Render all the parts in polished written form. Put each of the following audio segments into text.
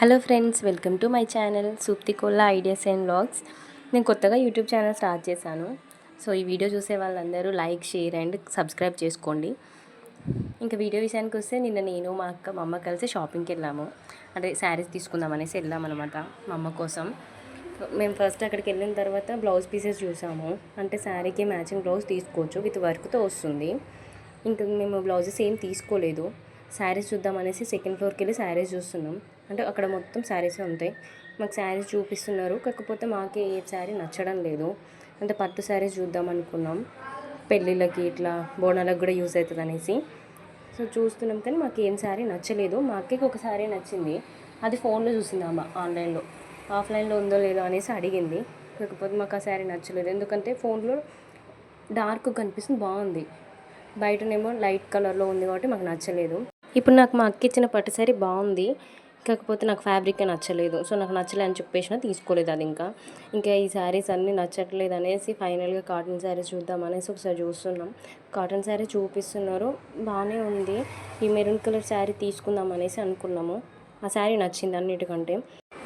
Hello friends, welcome to my channel సూప్తి కోల్లా ideas and vlogs. నేను కొత్తగా యూట్యూబ్ ఛానల్ స్టార్ట్ చేశాను. సో ఈ వీడియో చూసే వాళ్ళందరూ లైక్, షేర్ అండ్ సబ్స్క్రైబ్ చేసుకోండి. ఇంకా వీడియో విషయానికి వస్తే నిన్న నేను మా అమ్మ కలిసి షాపింగ్కి వెళ్ళాము. అంటే శారీస్ తీసుకుందామనేసి వెళ్ళామన్నమాట మా అమ్మ కోసం. మేము ఫస్ట్ అక్కడికి వెళ్ళిన తర్వాత బ్లౌజ్ పీసెస్ చూసాము. అంటే శారీకి మ్యాచింగ్ బ్లౌజ్ తీసుకోవచ్చు, విత్ వర్క్తో వస్తుంది. ఇంకా మేము బ్లౌజెస్ ఏం తీసుకోలేదు. శారీస్ చూద్దామనేసి సెకండ్ ఫ్లోర్కి వెళ్ళి శారీస్ చూస్తున్నాం. అంటే అక్కడ మొత్తం శారీసే ఉంటాయి. మాకు శారీస్ చూపిస్తున్నారు, కాకపోతే మాకే ఏ శారీ నచ్చడం లేదు. అంటే పట్టు శారీస్ చూద్దాం అనుకున్నాం, పెళ్ళిళ్ళకి ఇట్లా బోనాలకు కూడా యూస్ అవుతుంది అనేసి. సో చూస్తున్నాం, కానీ మాకు ఏం శారీ నచ్చలేదు. మా అక్కకి ఒక శారీ నచ్చింది, అది ఫోన్లో చూసింది అమ్మ, ఆన్లైన్లో. ఆఫ్లైన్లో ఉందో లేదో అనేసి అడిగింది. కాకపోతే మాకు ఆ శారీ నచ్చలేదు, ఎందుకంటే ఫోన్లో డార్క్ కనిపిస్తుంది, బాగుంది. బయటనేమో లైట్ కలర్లో ఉంది కాబట్టి మాకు నచ్చలేదు. ఇప్పుడు నాకు మా అక్క ఇచ్చిన పట్టు శారీ బాగుంది, కాకపోతే నాకు ఫ్యాబ్రిక్ నచ్చలేదు. సో నాకు నచ్చలేదు అని చెప్పేసిన తీసుకోలేదు అది. ఇంకా ఈ శారీస్ అన్నీ నచ్చట్లేదు అనేసి ఫైనల్గా కాటన్ శారీస్ చూద్దాం అనేసి ఒకసారి చూస్తున్నాం. కాటన్ శారీ చూపిస్తున్నారు, బాగానే ఉంది. ఈ మెరూన్ కలర్ శారీ తీసుకుందాం అనేసి అనుకున్నాము. ఆ శారీ నచ్చింది అన్నిటికంటే.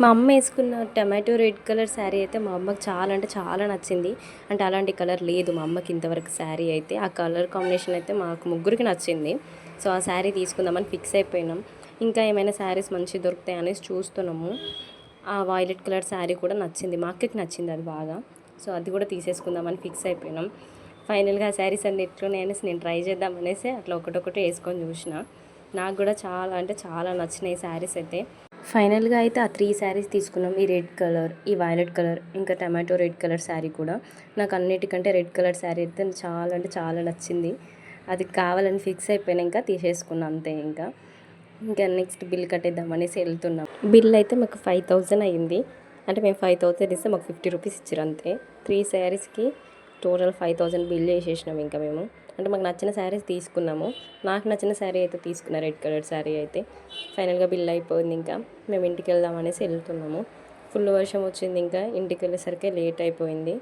మా అమ్మ వేసుకున్న టమాటో రెడ్ కలర్ శారీ అయితే మా అమ్మకి చాలా అంటే చాలా నచ్చింది. అంటే అలాంటి కలర్ లేదు మా అమ్మకి ఇంతవరకు శారీ అయితే. ఆ కలర్ కాంబినేషన్ అయితే మాకు ముగ్గురికి నచ్చింది. సో ఆ శారీ తీసుకుందామని ఫిక్స్ అయిపోయినాం. ఇంకా ఏమైనా శారీస్ మంచిగా దొరుకుతాయి అనేసి చూస్తున్నాము. ఆ వైలెట్ కలర్ శారీ కూడా నచ్చింది, మా అక్కకి నచ్చింది అది బాగా. సో అది కూడా తీసేసుకుందామని ఫిక్స్ అయిపోయినాం. ఫైనల్గా ఆ శారీస్ అన్ని ఎట్లున్నాయి అనేసి నేను ట్రై చేద్దామనేసి అట్లా ఒకటొకటి వేసుకొని చూసిన. నాకు కూడా చాలా అంటే చాలా నచ్చినాయి శారీస్ అయితే. ఫైనల్గా అయితే ఆ 3 శారీస్ తీసుకున్నాం. ఈ రెడ్ కలర్, ఈ వైలెట్ కలర్, ఇంకా టమాటో రెడ్ కలర్ శారీ కూడా. నాకు అన్నిటికంటే రెడ్ కలర్ శారీ అయితే చాలా అంటే చాలా నచ్చింది. అది కావాలని ఫిక్స్ అయిపోయినా, ఇంకా తీసేసుకున్నాం అంతే. ఇంకా నెక్స్ట్ బిల్ కట్టేద్దాం అనేసి వెళ్తున్నాం. బిల్ అయితే మాకు 5000 అయ్యింది. అంటే మేము 5000 ఇస్తే మాకు 50 రూపీస్ ఇచ్చారు అంతే. 3 శారీస్కి టోటల్ 5000 బిల్ చేసేసినాం ఇంకా మేము. అంటే మాకు నచ్చిన శారీస్ తీసుకున్నాము. నాకు నచ్చిన శారీ అయితే తీసుకున్నా, రెడ్ కలర్ శారీ అయితే. ఫైనల్గా బిల్ అయిపోయింది. ఇంకా మేము ఇంటికి వెళ్దాం అనేసి వెళ్తున్నాము. ఫుల్ వర్షం వచ్చింది, ఇంకా ఇంటికి వెళ్ళేసరికి లేట్ అయిపోయింది.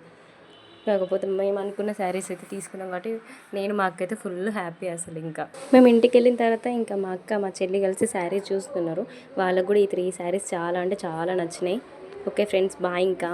కాకపోతే మేము అనుకున్న శారీస్ అయితే తీసుకున్నాం కాబట్టి నేను మా అక్క అయితే ఫుల్ హ్యాపీ అసలు. ఇంకా మేము ఇంటికి వెళ్ళిన తర్వాత ఇంకా మా అక్క మా చెల్లి కలిసి శారీస్ చూస్తున్నారు. వాళ్ళకు కూడా ఈ 3 శారీస్ చాలా అంటే చాలా నచ్చినాయి. Okay friends, bye. ఇంకా